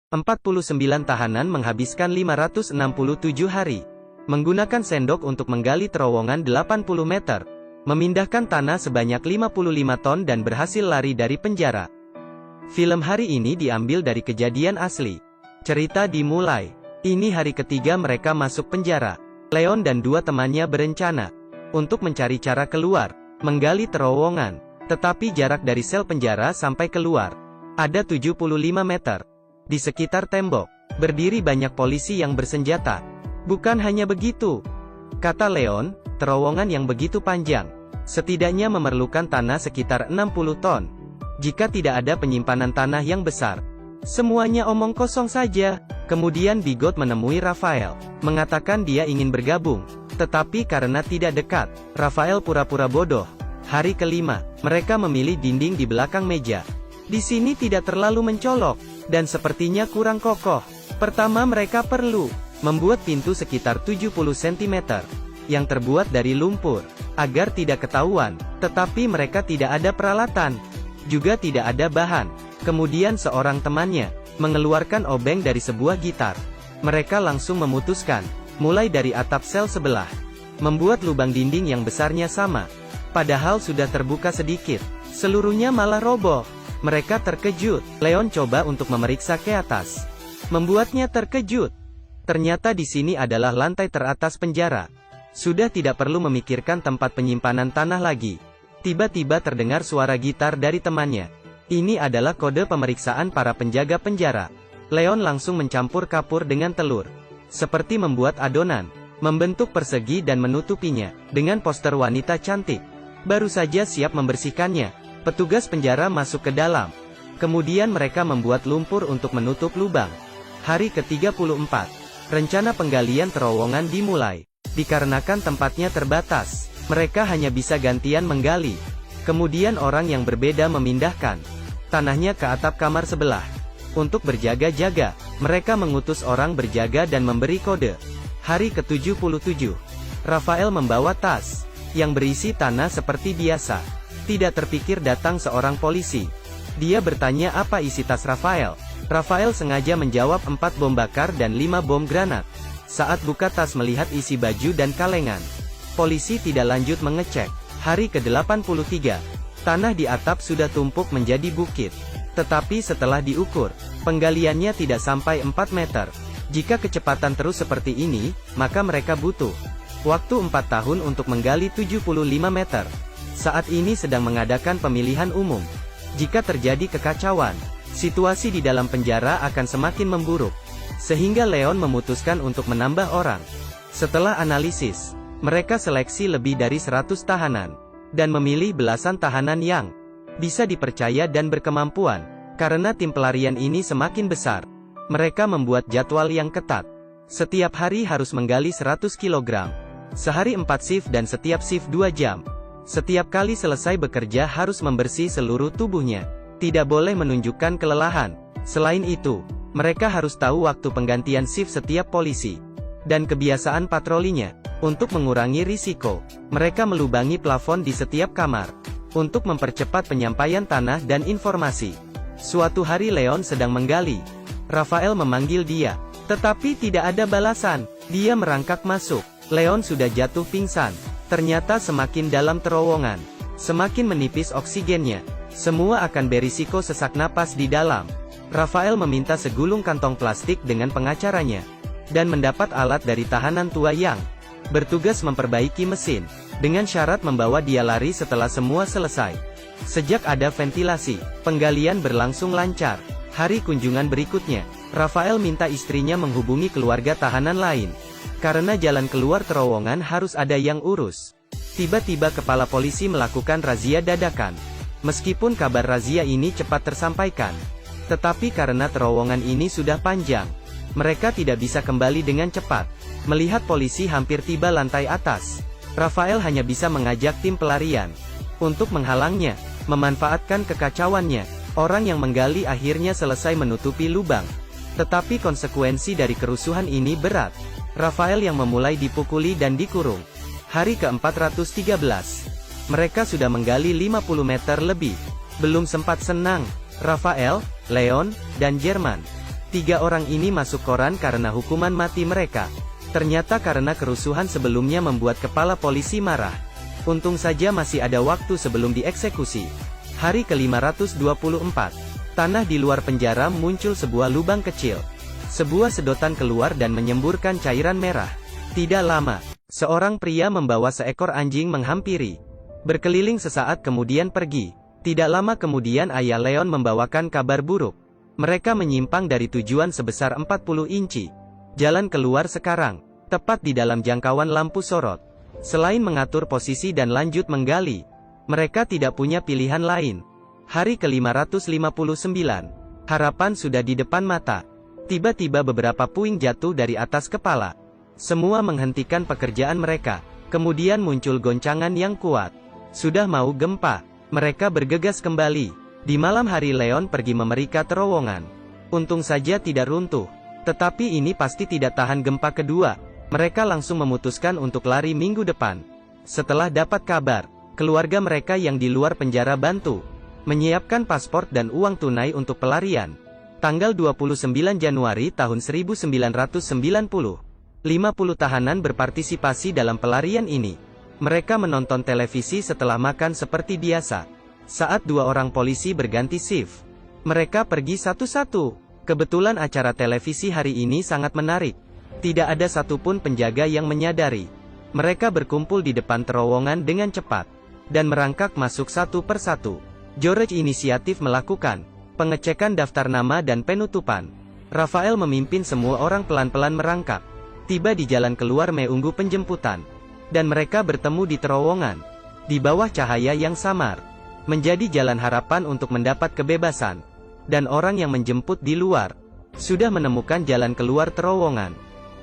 49 tahanan menghabiskan 567 hari. Menggunakan sendok untuk menggali terowongan 80 meter. Memindahkan tanah sebanyak 55 ton dan berhasil lari dari penjara. Film hari ini diambil dari kejadian asli. Cerita dimulai. Ini hari ketiga mereka masuk penjara. Leon dan dua temannya berencana untuk mencari cara keluar, menggali terowongan. Tetapi jarak dari sel penjara sampai keluar ada 75 meter. Di sekitar tembok, berdiri banyak polisi yang bersenjata. Bukan hanya begitu, kata Leon, terowongan yang begitu panjang, setidaknya memerlukan tanah sekitar 60 ton. Jika tidak ada penyimpanan tanah yang besar, semuanya omong kosong saja. Kemudian Bigot menemui Rafael, mengatakan dia ingin bergabung. Tetapi karena tidak dekat, Rafael pura-pura bodoh. Hari kelima, mereka memilih dinding di belakang meja. Di sini tidak terlalu mencolok, dan sepertinya kurang kokoh. Pertama mereka perlu membuat pintu sekitar 70 cm, yang terbuat dari lumpur, agar tidak ketahuan. Tetapi mereka tidak ada peralatan, juga tidak ada bahan. Kemudian seorang temannya mengeluarkan obeng dari sebuah gitar. Mereka langsung memutuskan, mulai dari atap sel sebelah, membuat lubang dinding yang besarnya sama. Padahal sudah terbuka sedikit, seluruhnya malah roboh. Mereka terkejut. Leon coba untuk memeriksa ke atas, membuatnya terkejut. Ternyata di sini adalah lantai teratas penjara. Sudah tidak perlu memikirkan tempat penyimpanan tanah lagi. Tiba-tiba terdengar suara gitar dari temannya. Ini adalah kode pemeriksaan para penjaga penjara. Leon langsung mencampur kapur dengan telur, seperti membuat adonan, membentuk persegi dan menutupinya dengan poster wanita cantik. Baru saja siap membersihkannya, petugas penjara masuk ke dalam. Kemudian mereka membuat lumpur untuk menutup lubang. Hari ke-34, rencana penggalian terowongan dimulai. Dikarenakan tempatnya terbatas, mereka hanya bisa gantian menggali. Kemudian orang yang berbeda memindahkan tanahnya ke atap kamar sebelah. Untuk berjaga-jaga, mereka mengutus orang berjaga dan memberi kode. Hari ke-77, Rafael membawa tas yang berisi tanah seperti biasa. Tidak terpikir datang seorang polisi. Dia bertanya apa isi tas Rafael. Rafael sengaja menjawab 4 bom bakar dan 5 bom granat. Saat buka tas melihat isi baju dan kalengan, polisi tidak lanjut mengecek. Hari ke-83, tanah di atap sudah tumpuk menjadi bukit. Tetapi setelah diukur, penggaliannya tidak sampai 4 meter. Jika kecepatan terus seperti ini, maka mereka butuh waktu 4 tahun untuk menggali 75 meter. Saat ini sedang mengadakan pemilihan umum. Jika terjadi kekacauan, situasi di dalam penjara akan semakin memburuk. Sehingga Leon memutuskan untuk menambah orang. Setelah analisis, mereka seleksi lebih dari 100 tahanan, dan memilih belasan tahanan yang bisa dipercaya dan berkemampuan. Karena tim pelarian ini semakin besar, mereka membuat jadwal yang ketat. Setiap hari harus menggali 100 kg. Sehari 4 shift dan setiap shift 2 jam. Setiap kali selesai bekerja harus membersih seluruh tubuhnya. Tidak boleh menunjukkan kelelahan. Selain itu, mereka harus tahu waktu penggantian shift setiap polisi, dan kebiasaan patrolinya. Untuk mengurangi risiko, mereka melubangi plafon di setiap kamar, untuk mempercepat penyampaian tanah dan informasi. Suatu hari Leon sedang menggali. Rafael memanggil dia, tetapi tidak ada balasan. Dia merangkak masuk. Leon sudah jatuh pingsan. Ternyata semakin dalam terowongan, semakin menipis oksigennya. Semua akan berisiko sesak napas di dalam. Rafael meminta segulung kantong plastik dengan pengacaranya, dan mendapat alat dari tahanan tua yang bertugas memperbaiki mesin, dengan syarat membawa dia lari setelah semua selesai. Sejak ada ventilasi, penggalian berlangsung lancar. Hari kunjungan berikutnya, Rafael minta istrinya menghubungi keluarga tahanan lain. Karena jalan keluar terowongan harus ada yang urus. Tiba-tiba kepala polisi melakukan razia dadakan. Meskipun kabar razia ini cepat tersampaikan, tetapi karena terowongan ini sudah panjang, mereka tidak bisa kembali dengan cepat. Melihat polisi hampir tiba lantai atas, Rafael hanya bisa mengajak tim pelarian untuk menghalangnya. Memanfaatkan kekacauannya, orang yang menggali akhirnya selesai menutupi lubang. Tetapi konsekuensi dari kerusuhan ini berat. Rafael yang memulai dipukuli dan dikurung. Hari ke-413, mereka sudah menggali 50 meter lebih. Belum sempat senang, Rafael, Leon, dan Jerman 3 orang ini masuk koran karena hukuman mati mereka. Ternyata karena kerusuhan sebelumnya membuat kepala polisi marah. Untung saja masih ada waktu sebelum dieksekusi. Hari ke-524. Tanah di luar penjara muncul sebuah lubang kecil. Sebuah sedotan keluar dan menyemburkan cairan merah. Tidak lama, seorang pria membawa seekor anjing menghampiri. Berkeliling sesaat kemudian pergi. Tidak lama kemudian ayah Leon membawakan kabar buruk. Mereka menyimpang dari tujuan sebesar 40 inci. Jalan keluar sekarang, tepat di dalam jangkauan lampu sorot. Selain mengatur posisi dan lanjut menggali, mereka tidak punya pilihan lain. Hari ke-559. Harapan sudah di depan mata. Tiba-tiba beberapa puing jatuh dari atas kepala. Semua menghentikan pekerjaan mereka. Kemudian muncul goncangan yang kuat. Sudah mau gempa. Mereka bergegas kembali. Di malam hari Leon pergi memeriksa terowongan. Untung saja tidak runtuh. Tetapi ini pasti tidak tahan gempa kedua. Mereka langsung memutuskan untuk lari minggu depan. Setelah dapat kabar, keluarga mereka yang di luar penjara bantu menyiapkan paspor dan uang tunai untuk pelarian. Tanggal 29 Januari tahun 1990, 50 tahanan berpartisipasi dalam pelarian ini. Mereka menonton televisi setelah makan seperti biasa. Saat 2 orang polisi berganti shift, mereka pergi satu-satu. Kebetulan acara televisi hari ini sangat menarik. Tidak ada satupun penjaga yang menyadari. Mereka berkumpul di depan terowongan dengan cepat, dan merangkak masuk satu persatu. George inisiatif melakukan pengecekan daftar nama dan penutupan. Rafael memimpin semua orang pelan-pelan merangkak. Tiba di jalan keluar menunggu penjemputan. Dan mereka bertemu di terowongan. Di bawah cahaya yang samar. Menjadi jalan harapan untuk mendapat kebebasan. Dan orang yang menjemput di luar sudah menemukan jalan keluar terowongan.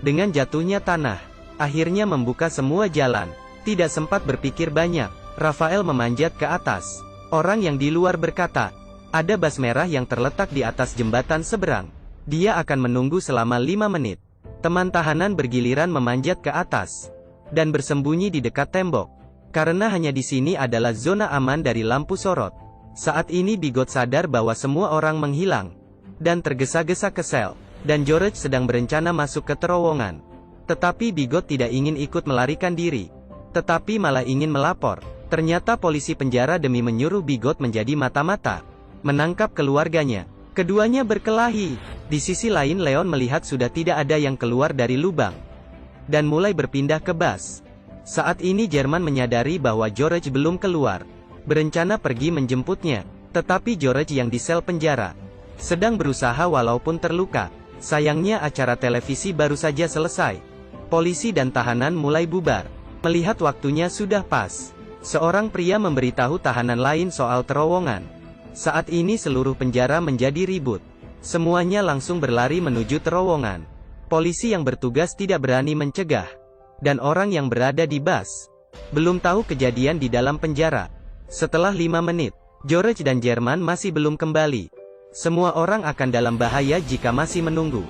Dengan jatuhnya tanah, akhirnya membuka semua jalan. Tidak sempat berpikir banyak, Rafael memanjat ke atas. Orang yang di luar berkata, ada bas merah yang terletak di atas jembatan seberang. Dia akan menunggu selama 5 menit. Teman tahanan bergiliran memanjat ke atas dan bersembunyi di dekat tembok. Karena hanya di sini adalah zona aman dari lampu sorot. Saat ini Bigot sadar bahwa semua orang menghilang. Dan tergesa-gesa ke sel. Dan George sedang berencana masuk ke terowongan. Tetapi Bigot tidak ingin ikut melarikan diri. Tetapi malah ingin melapor. Ternyata polisi penjara demi menyuruh Bigot menjadi mata-mata. Menangkap keluarganya. Keduanya berkelahi. Di sisi lain Leon melihat sudah tidak ada yang keluar dari lubang. Dan mulai berpindah ke bas. Saat ini Jerman menyadari bahwa George belum keluar. Berencana pergi menjemputnya. Tetapi George yang di sel penjara sedang berusaha walaupun terluka. Sayangnya acara televisi baru saja selesai. Polisi dan tahanan mulai bubar. Melihat waktunya sudah pas, seorang pria memberitahu tahanan lain soal terowongan. Saat ini seluruh penjara menjadi ribut. Semuanya langsung berlari menuju terowongan. Polisi yang bertugas tidak berani mencegah. Dan orang yang berada di bas belum tahu kejadian di dalam penjara. Setelah 5 menit, George dan Jerman masih belum kembali. Semua orang akan dalam bahaya jika masih menunggu.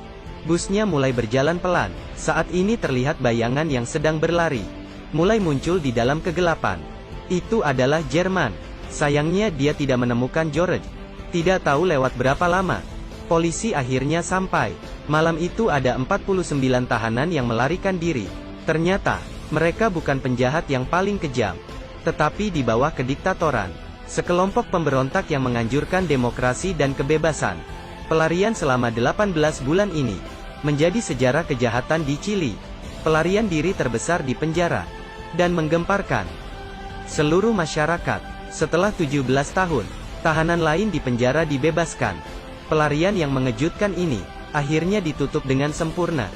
Busnya mulai berjalan pelan. Saat ini terlihat bayangan yang sedang berlari mulai muncul di dalam kegelapan. Itu adalah Jerman. Sayangnya dia tidak menemukan George. Tidak tahu lewat berapa lama, polisi akhirnya sampai. Malam itu ada 49 tahanan yang melarikan diri. Ternyata, mereka bukan penjahat yang paling kejam. Tetapi di bawah kediktatoran sekelompok pemberontak yang menganjurkan demokrasi dan kebebasan. Pelarian selama 18 bulan ini menjadi sejarah kejahatan di Chili. Pelarian diri terbesar di penjara. Dan menggemparkan seluruh masyarakat. Setelah 17 tahun, tahanan lain di penjara dibebaskan. Pelarian yang mengejutkan ini akhirnya ditutup dengan sempurna.